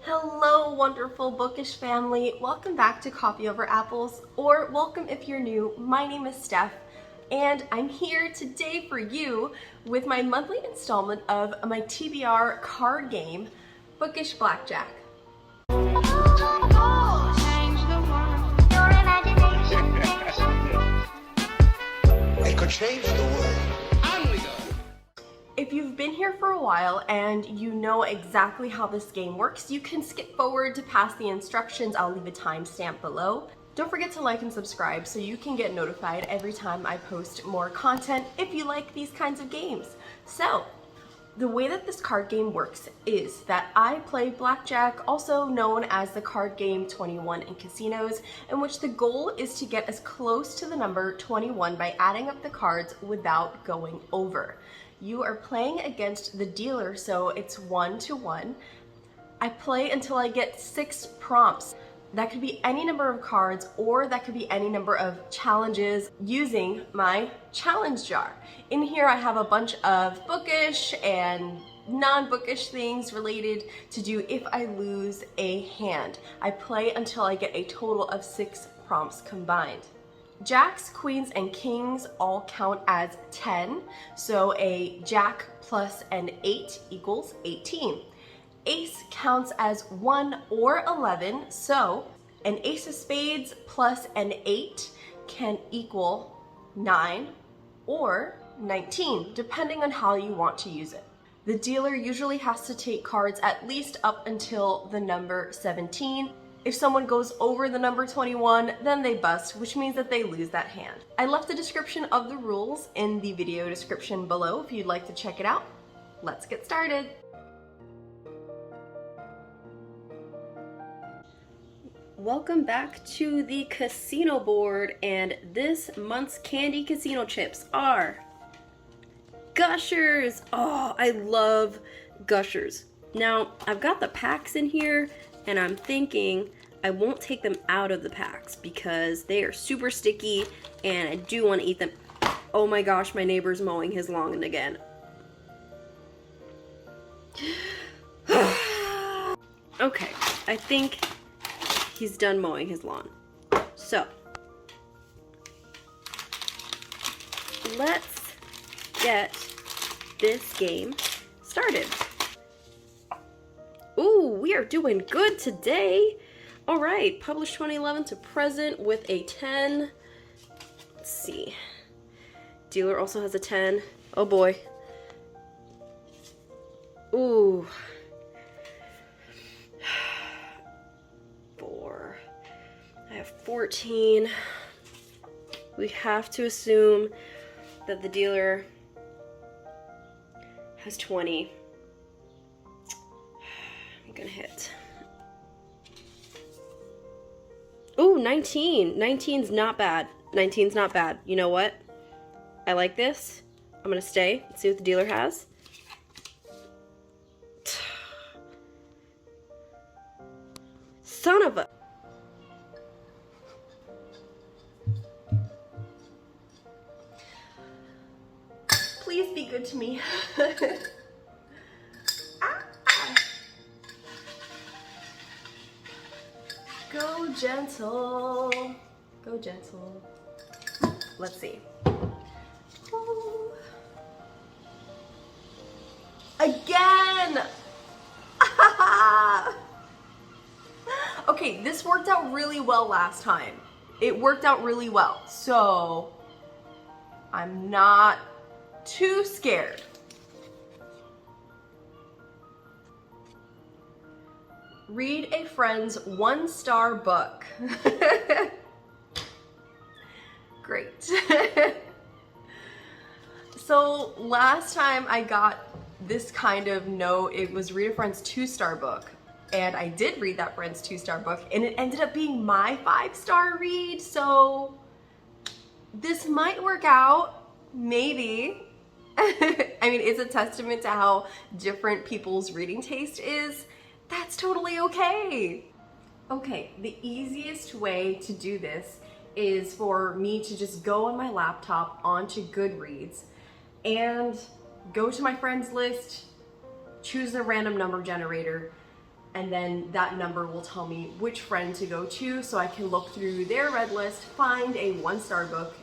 Hello, wonderful Bookish family. Welcome back to Coffee Over Apples, or welcome if you're new. My name is Steph, and I'm here today for you with my monthly installment of my TBR card game, Bookish Blackjack. It could change the world. If you've been here for a while and you know exactly how this game works, you can skip forward to past the instructions. I'll leave a timestamp below. Don't forget to like and subscribe so you can get notified every time I post more content if you like these kinds of games. So, the way that this card game works is that I play blackjack, also known as the card game 21 in casinos, in which the goal is to get as close to the number 21 by adding up the cards without going over. You are playing against the dealer, so it's 1-to-1. I play until I get 6 prompts. That could be any number of cards, or that could be any number of challenges using my challenge jar. In here I have a bunch of bookish and non-bookish things related to do if I lose a hand. I play until I get a total of 6 prompts combined. Jacks, queens, and kings all count as 10, so a jack plus an 8 equals 18. Ace counts as 1 or 11, so an ace of spades plus an 8 can equal 9 or 19, depending on how you want to use it. The dealer usually has to take cards at least up until the number 17. If someone goes over the number 21, then they bust, which means that they lose that hand. I left a description of the rules in the video description below if you'd like to check it out. Let's get started. Welcome back to the casino board, and this month's candy casino chips are Gushers. Oh, I love Gushers. Now, I've got the packs in here, and I'm thinking I won't take them out of the packs because they are super sticky and I do want to eat them. Oh my gosh, my neighbor's mowing his lawn again. Okay, I think he's done mowing his lawn. So, let's get this game started. Ooh, we are doing good today. All right, published 2011 to present with a 10. Let's see. Dealer also has a 10. Oh boy. Ooh. 4. I have 14. We have to assume that the dealer has 20. I'm gonna hit. Ooh, 19. 19's not bad. 19's not bad. You know what? I like this. I'm gonna stay. Let's see what the dealer has. Son of a... Please be good to me. Go gentle. Go gentle. Let's see. Ooh. Again! Okay, this worked out really well last time. It worked out really well, so I'm not too scared. Read a friend's 1-star book. Great. So last time I got this kind of note, it was read a friend's 2-star book. And I did read that friend's 2-star book, and it ended up being my 5-star read, so this might work out, maybe. I mean, it's a testament to how different people's reading taste is. That's totally okay. Okay, the easiest way to do this is for me to just go on my laptop onto Goodreads and go to my friends list, choose a random number generator, and then that number will tell me which friend to go to, so I can look through their read list, find a 1-star book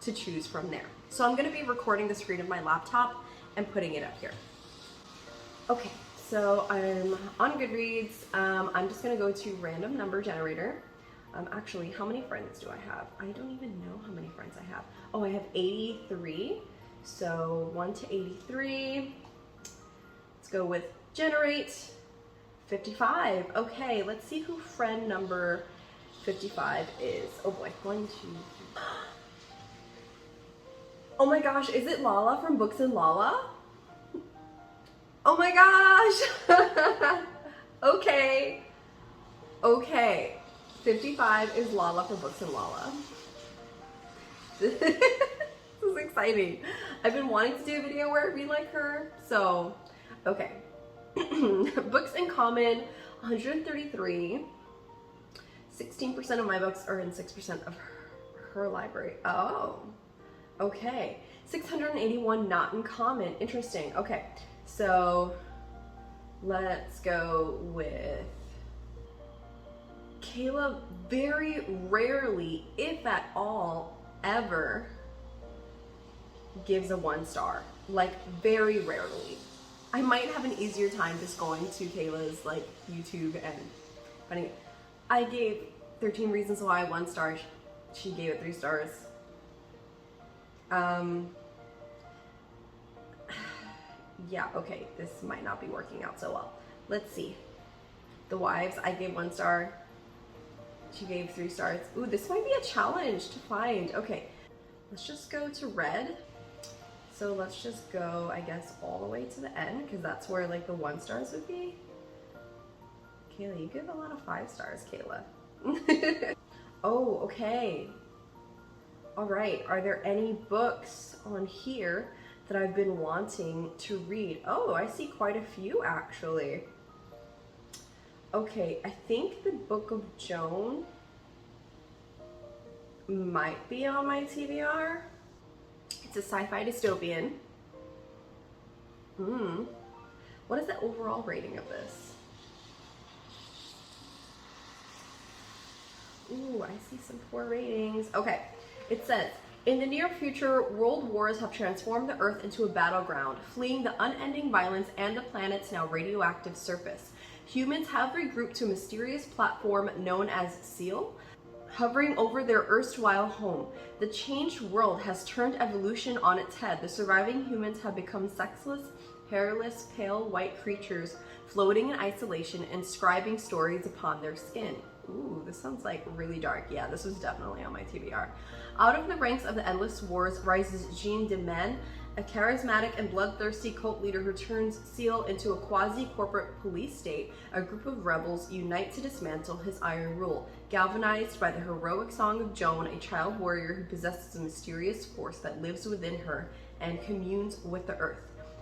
to choose from there. So I'm gonna be recording the screen of my laptop and putting it up here. Okay, so I'm on Goodreads. I'm just gonna go to random number generator. Actually, how many friends do I have? I don't even know how many friends I have. Oh, I have 83. So 1 to 83. Let's go with generate 55. Okay, let's see who friend number 55 is. Oh boy, 1, 2, 3. Oh my gosh, is it Lala from Books and Lala? Oh my gosh! Okay. Okay. 55 is Lala from Books and Lala. This is exciting. I've been wanting to do a video where it'd be like her. So, okay. Books in common, 133. 16% of my books are in 6% of her library. Oh, okay. 681 not in common. Interesting. Okay, so let's go with Kayla. Very rarely, if at all, ever gives a 1-star. Like, very rarely. I might have an easier time just going to Kayla's like YouTube and finding it. I gave 13 Reasons Why 1 star. She gave it 3 stars. Yeah, okay, this might not be working out so well. Let's see. The Wives, I gave 1 star. She gave 3 stars. Ooh, this might be a challenge to find. Okay, let's just go to Red. So let's just go, I guess, all the way to the end, because that's where like the 1 stars would be. Kayla, you give a lot of 5 stars, Kayla. Oh, okay. All right, are there any books on here that I've been wanting to read? Oh, I see quite a few actually. Okay, I think the Book of Joan might be on my TBR. It's a sci-fi dystopian. What is the overall rating of this? Ooh, I see some poor ratings. Okay, it says, in the near future, world wars have transformed the Earth into a battleground, fleeing the unending violence and the planet's now radioactive surface. Humans have regrouped to a mysterious platform known as Seal, hovering over their erstwhile home. The changed world has turned evolution on its head. The surviving humans have become sexless, hairless, pale white creatures, floating in isolation, inscribing stories upon their skin. Ooh, this sounds like really dark. Yeah, this was definitely on my TBR. Out of the ranks of the endless wars rises Jean de Maine, a charismatic and bloodthirsty cult leader who turns Seal into a quasi-corporate police state. A group of rebels unite to dismantle his iron rule. Galvanized by the heroic song of Joan, a child warrior who possesses a mysterious force that lives within her and communes with the earth.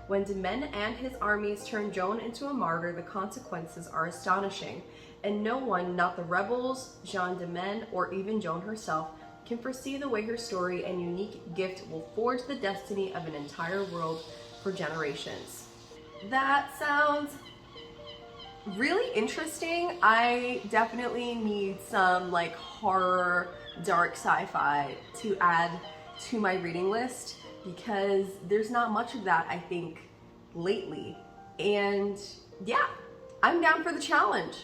When de Maine and his armies turn Joan into a martyr, the consequences are astonishing, and no one, not the rebels, Jean de Maine, or even Joan herself, can foresee the way her story and unique gift will forge the destiny of an entire world for generations. That sounds really interesting. I definitely need some like horror, dark sci-fi to add to my reading list, because there's not much of that, I think, lately. And yeah, I'm down for the challenge.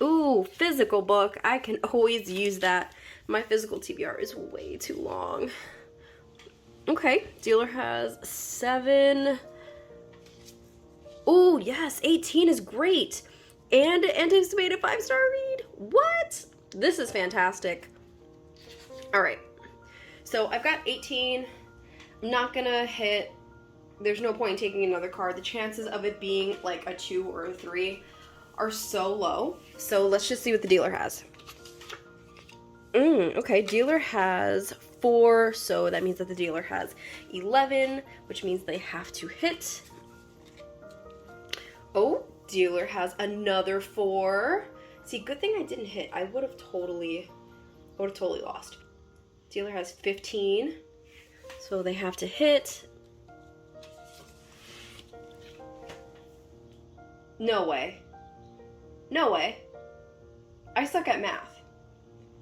Ooh, physical book. I can always use that. My physical TBR is way too long. Okay, dealer has 7. Ooh, yes, 18 is great. And anticipated 5-star read. What? This is fantastic. All right, so I've got 18. I'm not gonna hit. There's no point in taking another card. The chances of it being like a 2 or a 3 are so low. So let's just see what the dealer has. Okay, dealer has 4, so that means that the dealer has 11, which means they have to hit. Oh, dealer has another 4. See, good thing I didn't hit. I would have totally lost. Dealer has 15, so they have to hit. No way. No way. I suck at math.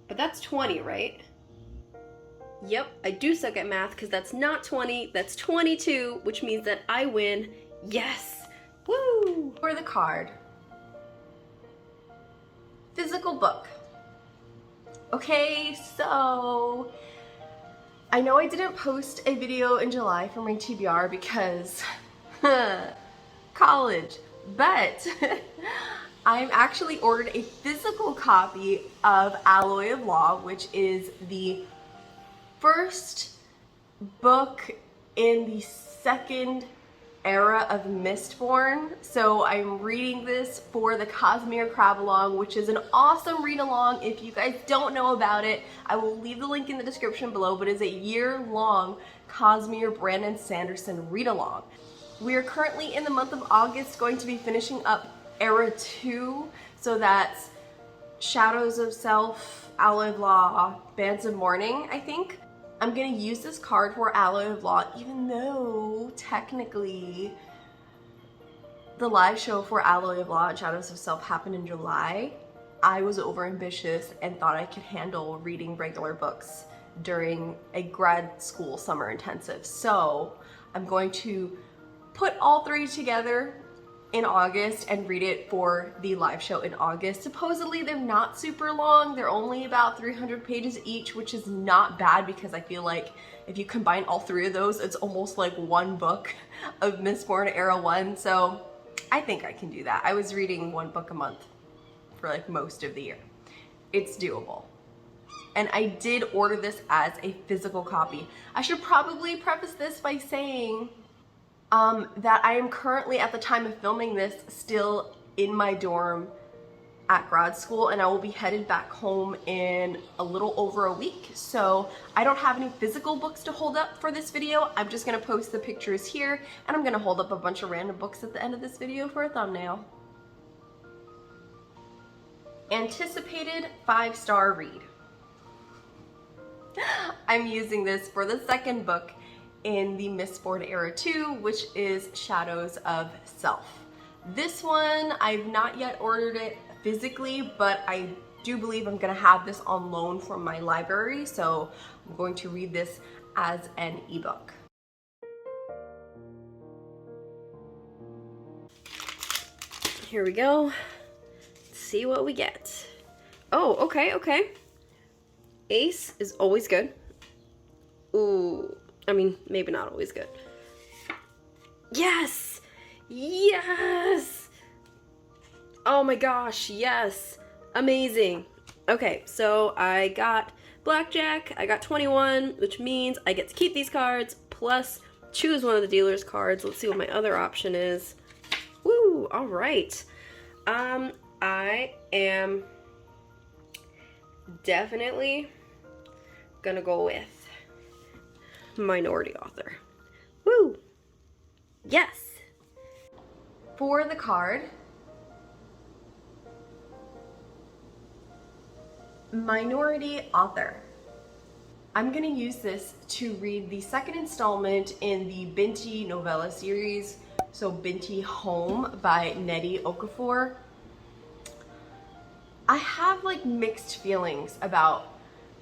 But that's 20, right? Yep, I do suck at math because that's not 20, that's 22, which means that I win. Yes! Woo! For the card. Physical book. Okay, so I know I didn't post a video in July for my TBR because college, but I've actually ordered a physical copy of Alloy of Law, which is the first book in the second era of Mistborn. So I'm reading this for the Cosmere Crab-along, which is an awesome read-along. If you guys don't know about it, I will leave the link in the description below, but it's a year-long Cosmere Brandon Sanderson read-along. We are currently in the month of August going to be finishing up Era 2, so that's Shadows of Self, Alloy of Law, Bands of Mourning, I think. I'm gonna use this card for Alloy of Law, even though technically the live show for Alloy of Law and Shadows of Self happened in July. I was overambitious and thought I could handle reading regular books during a grad school summer intensive. So I'm going to put all three together in August and read it for the live show in August. Supposedly they're not super long. They're only about 300 pages each, which is not bad because I feel like if you combine all three of those, it's almost like one book of Mistborn Era 1. So I think I can do that. I was reading one book a month for like most of the year. It's doable. And I did order this as a physical copy. I should probably preface this by saying that I am currently, at the time of filming this, still in my dorm at grad school, and I will be headed back home in a little over a week. So I don't have any physical books to hold up for this video. I'm just gonna post the pictures here, and I'm gonna hold up a bunch of random books at the end of this video for a thumbnail. Anticipated 5-star read. I'm using this for the second book in the Mistborn Era 2, which is Shadows of Self. This one, I've not yet ordered it physically, but I do believe I'm gonna have this on loan from my library, so I'm going to read this as an ebook. Here we go. Let's see what we get. Oh, okay. Ace is always good. Ooh. I mean, maybe not always good. Yes! Yes! Oh my gosh, yes! Amazing. Okay, so I got blackjack, I got 21, which means I get to keep these cards, plus choose one of the dealer's cards. Let's see what my other option is. Woo, alright. I am definitely gonna go with minority author. Woo! Yes! For the card, minority author. I'm gonna use this to read the second installment in the Binti novella series, so Binti Home by Nnedi Okorafor. I have like mixed feelings about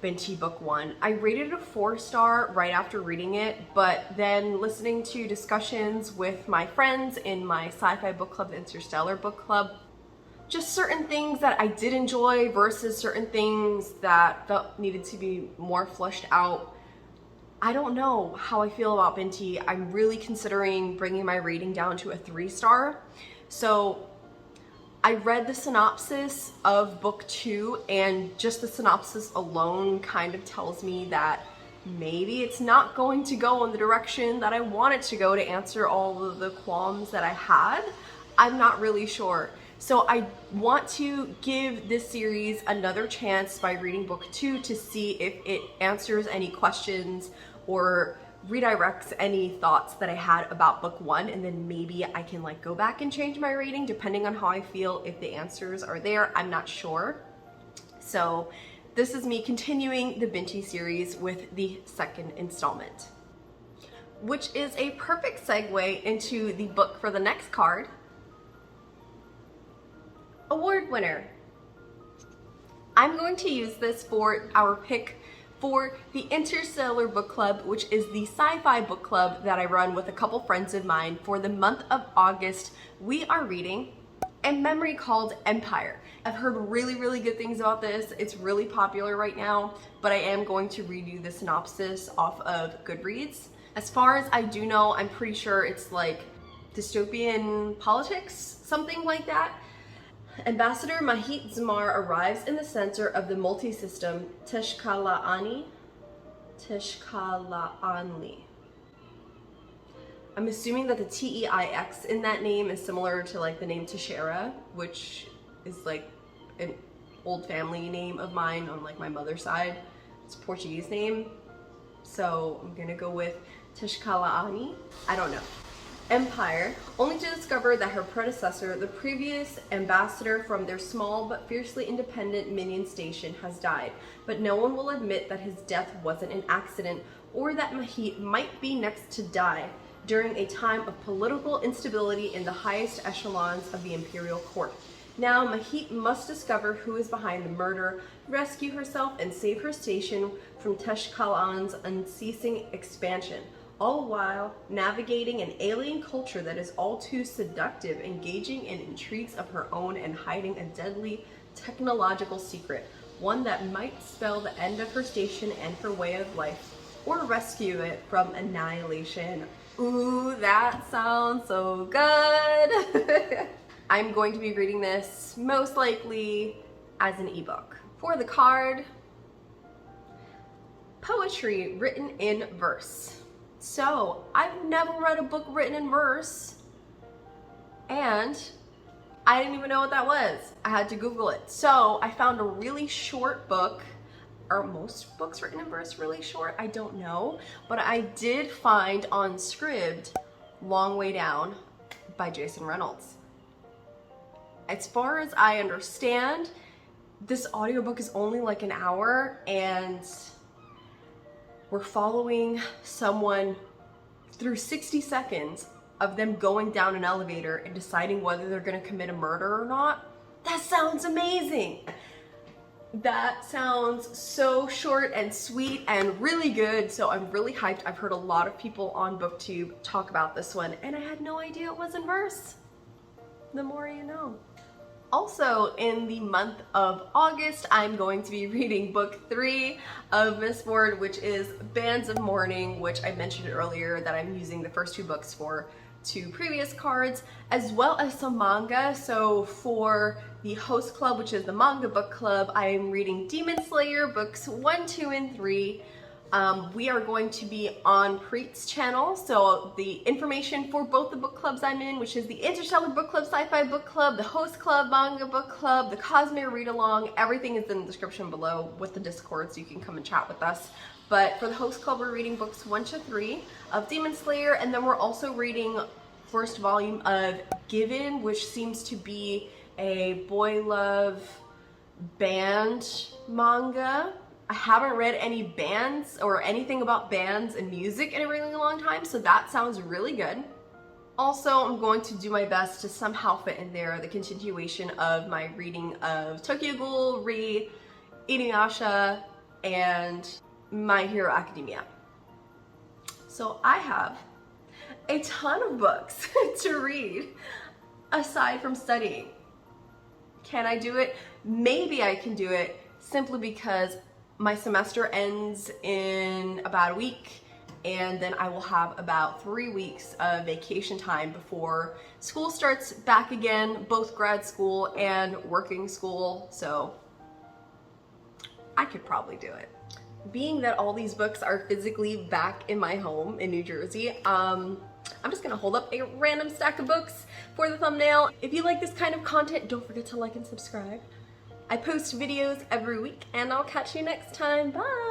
Binti Book 1. I rated it a 4-star right after reading it, but then listening to discussions with my friends in my sci-fi book club, the Interstellar book club, just certain things that I did enjoy versus certain things that felt needed to be more fleshed out. I don't know how I feel about Binti. I'm really considering bringing my rating down to a 3-star. So I read the synopsis of book 2, and just the synopsis alone kind of tells me that maybe it's not going to go in the direction that I want it to go to answer all of the qualms that I had. I'm not really sure. So I want to give this series another chance by reading book 2 to see if it answers any questions or redirects any thoughts that I had about book 1, and then maybe I can like go back and change my rating depending on how I feel. If the answers are there, I'm not sure. So this is me continuing the Binti series with the second installment, which is a perfect segue into the book for the next card, award winner. I'm going to use this for our pick for the Interstellar Book Club, which is the sci-fi book club that I run with a couple friends of mine. For the month of August, we are reading a memory called Empire. I've heard really good things about this. It's really popular right now, but I am going to read you the synopsis off of Goodreads. As far as I do know, I'm pretty sure it's like dystopian politics, something like that. Ambassador Mahit Zamar arrives in the center of the multi-system Teshkalaani. I'm assuming that the T-E-I-X in that name is similar to like the name Teixeira, which is like an old family name of mine on like my mother's side. It's a Portuguese name. So I'm gonna go with Teshkalaani. I don't know. Empire, only to discover that her predecessor, the previous ambassador from their small but fiercely independent minion station, has died. But no one will admit that his death wasn't an accident or that Mahit might be next to die during a time of political instability in the highest echelons of the imperial court. Now Mahit must discover who is behind the murder, rescue herself, and save her station from Teshkalaan's unceasing expansion, all while navigating an alien culture that is all too seductive, engaging in intrigues of her own and hiding a deadly technological secret, one that might spell the end of her station and her way of life, or rescue it from annihilation. Ooh, that sounds so good! I'm going to be reading this most likely as an ebook. For the card, poetry written in verse. So, I've never read a book written in verse, and I didn't even know what that was. I had to Google it. So, I found a really short book. Are most books written in verse really short? I don't know. But I did find on Scribd, Long Way Down by Jason Reynolds. As far as I understand, this audiobook is only like an hour, and we're following someone through 60 seconds of them going down an elevator and deciding whether they're gonna commit a murder or not. That sounds amazing. That sounds so short and sweet and really good, so I'm really hyped. I've heard a lot of people on BookTube talk about this one, and I had no idea it was in verse. The more you know. Also, in the month of August, I'm going to be reading book 3 of Miss Ford, which is Bands of Mourning, which I mentioned earlier that I'm using the first 2 books for 2 previous cards, as well as some manga. So for the host club, which is the manga book club, I am reading Demon Slayer books 1, 2, and 3. We are going to be on Preet's channel, so the information for both the book clubs I'm in, which is the Interstellar Book Club, Sci-Fi Book Club, the Host Club, Manga Book Club, the Cosmere Read Along, everything is in the description below with the Discord, so you can come and chat with us. But for the Host Club, we're reading books 1 to 3 of Demon Slayer, and then we're also reading first volume of Given, which seems to be a boy love band manga. I haven't read any bands or anything about bands and music in a really long time, so that sounds really good. Also, I'm going to do my best to somehow fit in there the continuation of my reading of Tokyo Ghoul, Re, Inuyasha, and My Hero Academia. So I have a ton of books to read aside from studying. Can I do it? Maybe I can do it simply because my semester ends in about a week, and then I will have about 3 weeks of vacation time before school starts back again, both grad school and working school, so I could probably do it. Being that all these books are physically back in my home in New Jersey, I'm just gonna hold up a random stack of books for the thumbnail. If you like this kind of content, don't forget to like and subscribe. I post videos every week, and I'll catch you next time. Bye!